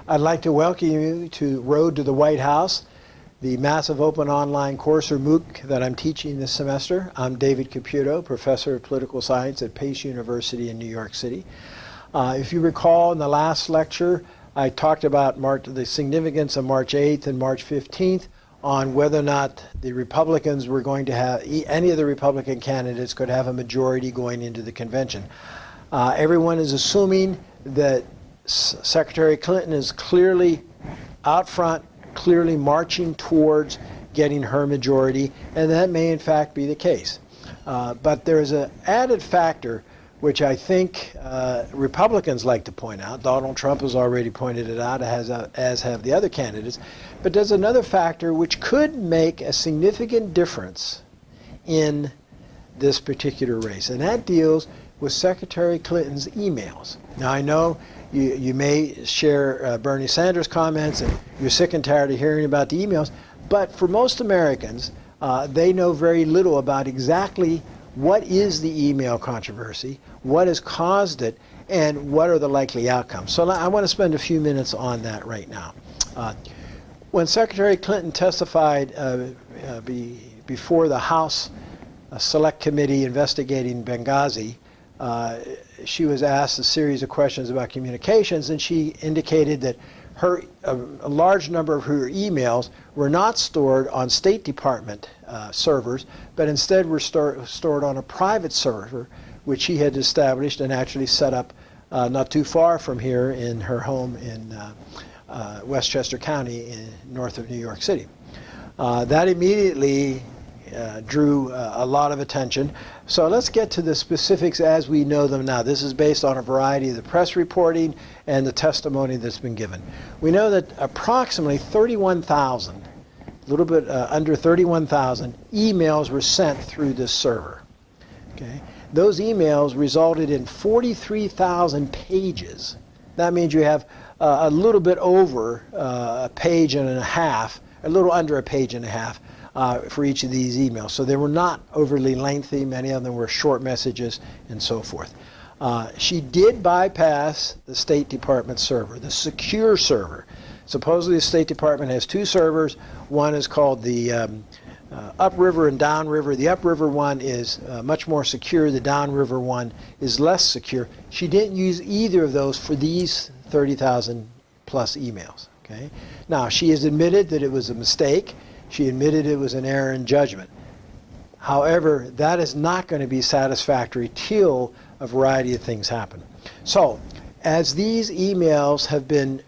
I'd like to welcome you to Road to the White House, the massive open online course, or MOOC, that I'm teaching this semester. I'm David Caputo, Professor of Political Science at Pace University in New York City. If you recall, in the last lecture, I talked about the significance of March 8th and March 15th on whether or not the Republicans were going to have, any of the Republican candidates could have a majority going into the convention. Everyone is assuming that Secretary Clinton is clearly out front, clearly marching towards getting her majority, and that may in fact be the case. But there's an added factor which I think Republicans like to point out. Donald Trump has already pointed it out, as have the other candidates. But there's another factor which could make a significant difference in this particular race, and that deals with Secretary Clinton's emails. Now, I know you may share Bernie Sanders' comments, and you're sick and tired of hearing about the emails, but for most Americans, they know very little about exactly what is the email controversy, what has caused it, and what are the likely outcomes. So I want to spend a few minutes on that right now. When Secretary Clinton testified before the House Select Committee investigating Benghazi, she was asked a series of questions about communications, and she indicated that a large number of her emails were not stored on State Department servers, but instead were stored on a private server, which she had established and actually set up not too far from here in her home in Westchester County, north of New York City. That immediately drew a lot of attention. So let's get to the specifics as we know them now. This is based on a variety of the press reporting and the testimony that's been given. We know that approximately 31,000, a little bit under 31,000 emails were sent through this server. Okay? Those emails resulted in 43,000 pages. That means you have a little bit over a page and a half, a little under a page and a half for each of these emails. So they were not overly lengthy. Many of them were short messages and so forth. She did bypass the State Department server, the secure server. Supposedly the State Department has two servers. One is called the upriver and downriver. The upriver one is much more secure. The downriver one is less secure. She didn't use either of those for these 30,000 plus emails. Okay? Now, she has admitted that it was a mistake. She admitted it was an error in judgment. However, that is not going to be satisfactory till a variety of things happen. So, as these emails have been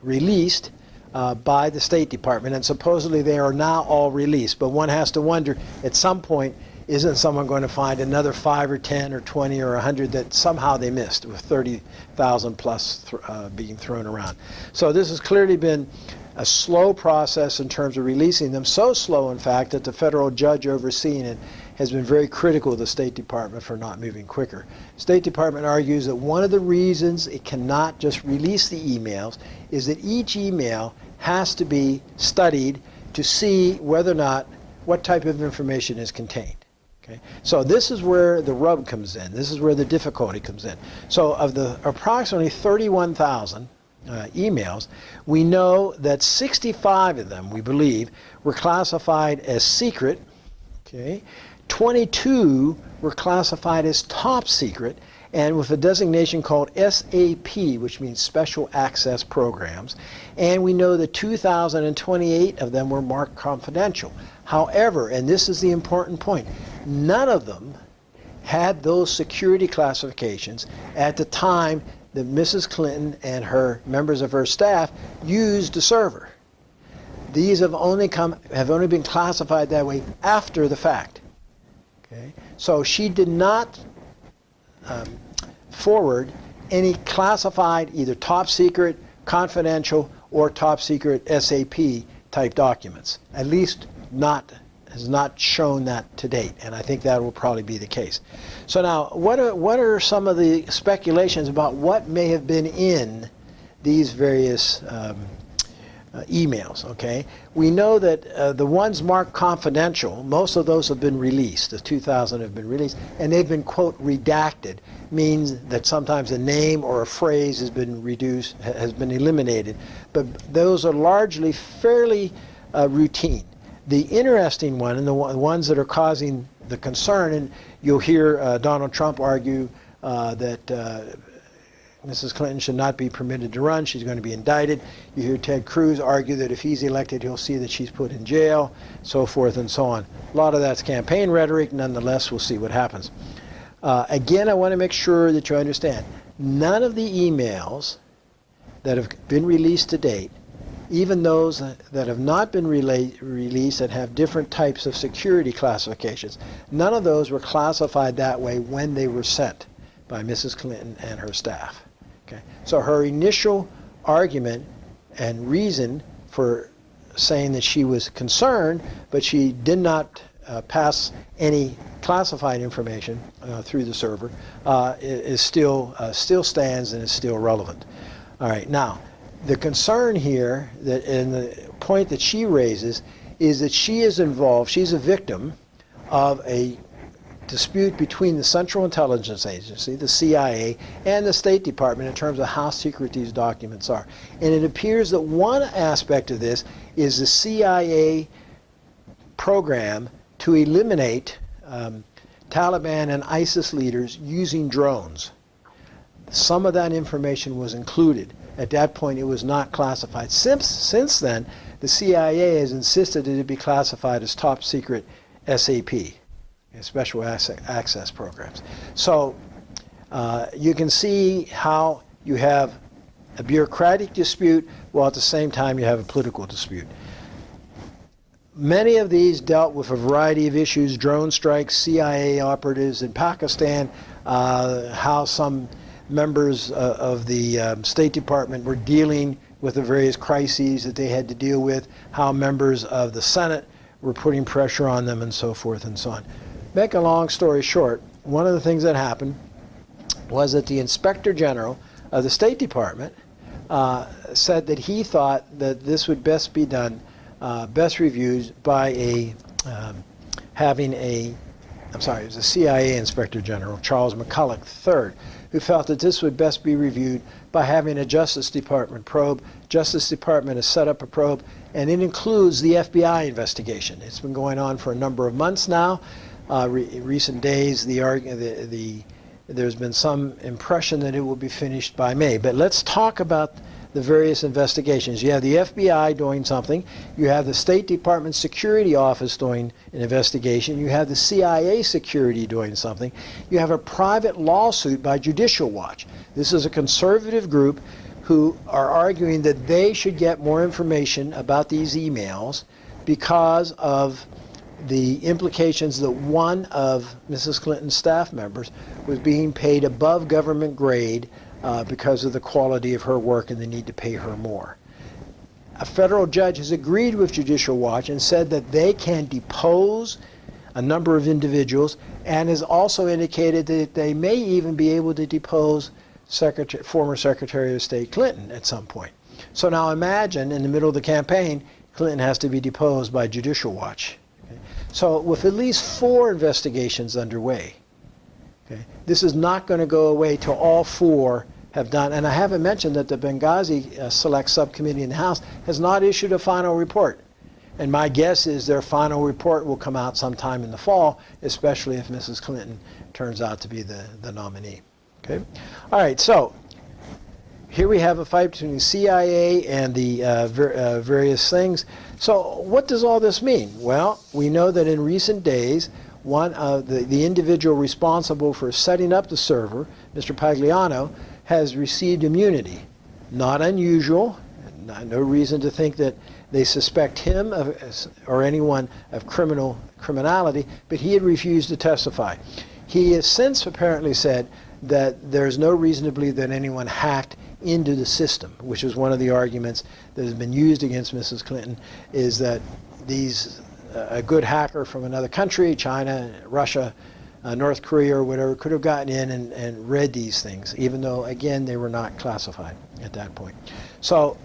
released by the State Department, and supposedly they are now all released, but one has to wonder, at some point, isn't someone going to find another 5 or 10 or 20 or 100 that somehow they missed, with 30,000 plus being thrown around? So this has clearly been a slow process in terms of releasing them, so slow in fact that the federal judge overseeing it has been very critical of the State Department for not moving quicker. State Department argues that one of the reasons it cannot just release the emails is that each email has to be studied to see whether or not what type of information is contained. Okay? So this is where the rub comes in. This is where the difficulty comes in. So of the approximately 31,000 emails, we know that 65 of them, we believe, were classified as secret. Okay? 22 were classified as top secret, and with a designation called SAP, which means Special Access Programs. And we know that 2,028 of them were marked confidential. However, and this is the important point, none of them had those security classifications at the time that Mrs. Clinton and her members of her staff used the server. These have only been classified that way after the fact. Okay? So she did not forward any classified, either top secret, confidential, or top secret SAP type documents. At least has not shown that to date, and I think that will probably be the case. So now, what are some of the speculations about what may have been in these various emails, okay? We know that the ones marked confidential, most of those have been released. The 2,000 have been released, and they've been, quote, redacted, means that sometimes a name or a phrase has been reduced, has been eliminated. But those are largely fairly routine. The interesting one, and the ones that are causing the concern, and you'll hear Donald Trump argue that Mrs. Clinton should not be permitted to run. She's going to be indicted. You hear Ted Cruz argue that if he's elected, he'll see that she's put in jail, so forth and so on. A lot of that's campaign rhetoric. Nonetheless, we'll see what happens. Again, I want to make sure that you understand, none of the emails that have been released to date, even those that have not been released that have different types of security classifications, none of those were classified that way when they were sent by Mrs. Clinton and her staff. Okay? So her initial argument and reason for saying that she was concerned, but she did not pass any classified information through the server, is still stands and is still relevant. All right, now the concern here, that, and the point that she raises, is that she is involved. She's a victim of a dispute between the Central Intelligence Agency, the CIA, and the State Department in terms of how secret these documents are. And it appears that one aspect of this is the CIA program to eliminate Taliban and ISIS leaders using drones. Some of that information was included. At that point, it was not classified. Since then, the CIA has insisted that it be classified as top secret SAP. Special access programs. So you can see how you have a bureaucratic dispute while at the same time you have a political dispute. Many of these dealt with a variety of issues: drone strikes, CIA operatives in Pakistan, how some members of the State Department were dealing with the various crises that they had to deal with, how members of the Senate were putting pressure on them, and so forth and so on. Make a long story short, one of the things that happened was that the Inspector General of the State Department said that he thought that this would best be done, best reviewed by it was the CIA Inspector General, Charles McCulloch III, who felt that this would best be reviewed by having a Justice Department probe. Justice Department has set up a probe, and it includes the FBI investigation. It's been going on for a number of months now. Recent days, there's been some impression that it will be finished by May. But let's talk about the various investigations. You have the FBI doing something. You have the State Department Security Office doing an investigation. You have the CIA Security doing something. You have a private lawsuit by Judicial Watch. This is a conservative group who are arguing that they should get more information about these emails because of the implications that one of Mrs. Clinton's staff members was being paid above government grade because of the quality of her work, and the need to pay her more. A federal judge has agreed with Judicial Watch and said that they can depose a number of individuals, and has also indicated that they may even be able to depose former Secretary of State Clinton at some point. So now imagine, in the middle of the campaign, Clinton has to be deposed by Judicial Watch. So with at least 4 investigations underway, okay, this is not going to go away till all 4 have done. And I haven't mentioned that the Benghazi Select Subcommittee in the House has not issued a final report. And my guess is their final report will come out sometime in the fall, especially if Mrs. Clinton turns out to be the nominee. Okay? All right, so here we have a fight between the CIA and the various things. So what does all this mean? Well, we know that in recent days, one of the individual responsible for setting up the server, Mr. Pagliano, has received immunity. Not unusual, no reason to think that they suspect him or anyone of criminality, but he had refused to testify. He has since apparently said that there's no reason to believe that anyone hacked into the system, which is one of the arguments that has been used against Mrs. Clinton, is that a good hacker from another country, China, Russia, North Korea, or whatever, could have gotten in and read these things, even though, again, they were not classified at that point. So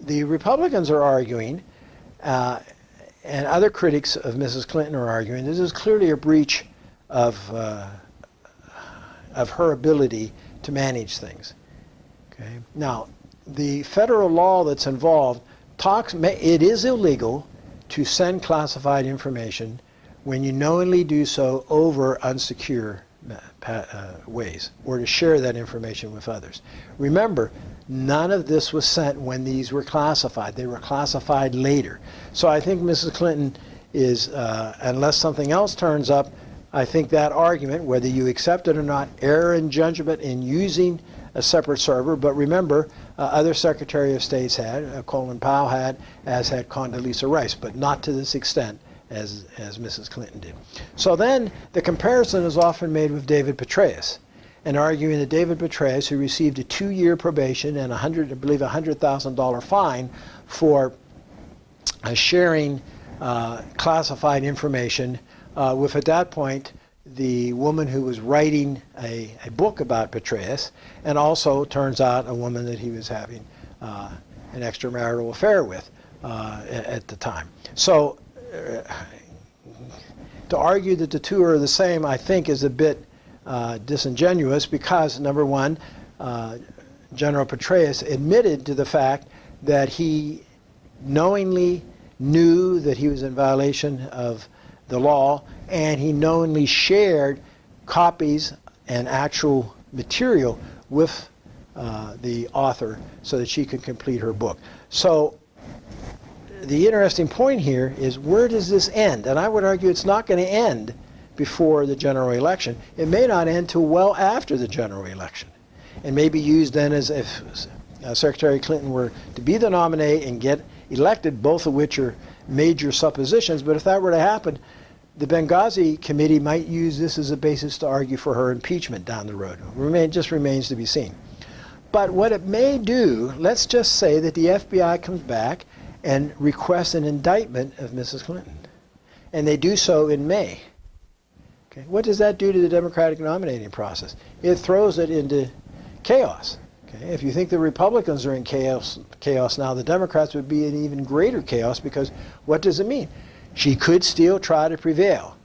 the Republicans are arguing, and other critics of Mrs. Clinton are arguing, this is clearly a breach of her ability to manage things. Okay. Now, the federal law that's involved it is illegal to send classified information when you knowingly do so over unsecure ways, or to share that information with others. Remember, none of this was sent when these were classified. They were classified later. So I think Mrs. Clinton is, unless something else turns up, I think that argument, whether you accept it or not, error in judgment in using a separate server. But remember, other Secretary of States had, Colin Powell had, as had Condoleezza Rice, but not to this extent as Mrs. Clinton did. So then the comparison is often made with David Petraeus, and arguing that David Petraeus, who received a 2-year probation and I believe $100,000 fine for sharing classified information with, at that point, the woman who was writing a book about Petraeus, and also, turns out, a woman that he was having an extramarital affair with at the time. So to argue that the two are the same, I think, is a bit disingenuous, because, number one, General Petraeus admitted to the fact that he knowingly knew that he was in violation of the law, and he knowingly shared copies and actual material with the author so that she could complete her book. So the interesting point here is, where does this end? And I would argue it's not going to end before the general election. It may not end till well after the general election, and may be used then as if Secretary Clinton were to be the nominee and get elected, both of which are major suppositions. But if that were to happen, the Benghazi committee might use this as a basis to argue for her impeachment down the road. Just remains to be seen. But what it may do, let's just say that the FBI comes back and requests an indictment of Mrs. Clinton, and they do so in May. Okay. What does that do to the Democratic nominating process? It throws it into chaos. Okay. If you think the Republicans are in chaos now, the Democrats would be in even greater chaos, because what does it mean? She could still try to prevail,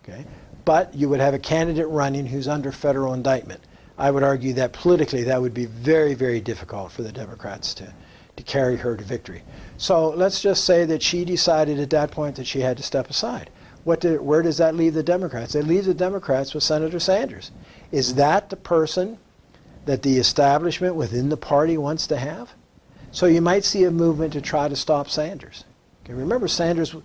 okay? But you would have a candidate running who's under federal indictment. I would argue that politically that would be very, very difficult for the Democrats to carry her to victory. So let's just say that she decided at that point that she had to step aside. Where does that leave the Democrats? It leaves the Democrats with Senator Sanders. Is that the person that the establishment within the party wants to have? So you might see a movement to try to stop Sanders. Okay, remember, Sanders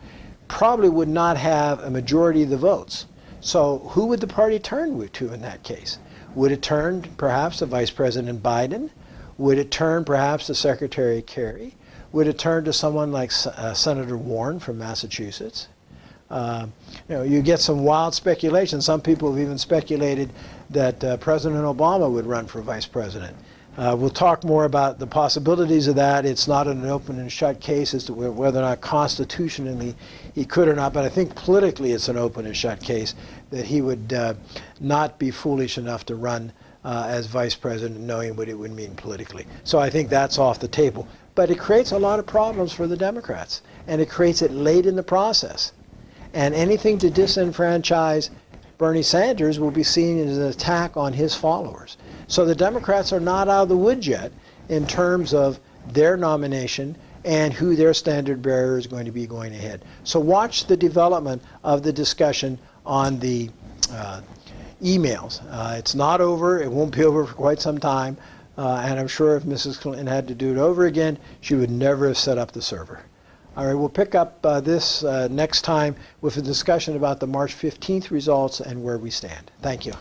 probably would not have a majority of the votes. So who would the party turn to in that case? Would it turn perhaps to Vice President Biden? Would it turn perhaps to Secretary Kerry? Would it turn to someone like Senator Warren from Massachusetts? You get some wild speculation. Some people have even speculated that President Obama would run for vice president. We'll talk more about the possibilities of that. It's not an open and shut case as to whether or not constitutionally he could or not, but I think politically it's an open and shut case that he would not be foolish enough to run as vice president, knowing what it would mean politically. So I think that's off the table. But it creates a lot of problems for the Democrats, and it creates it late in the process. And anything to disenfranchise Bernie Sanders will be seen as an attack on his followers. So the Democrats are not out of the woods yet in terms of their nomination and who their standard bearer is going to be going ahead. So watch the development of the discussion on the emails. It's not over. It won't be over for quite some time. And I'm sure if Mrs. Clinton had to do it over again, she would never have set up the server. All right, we'll pick up this next time with a discussion about the March 15th results and where we stand. Thank you.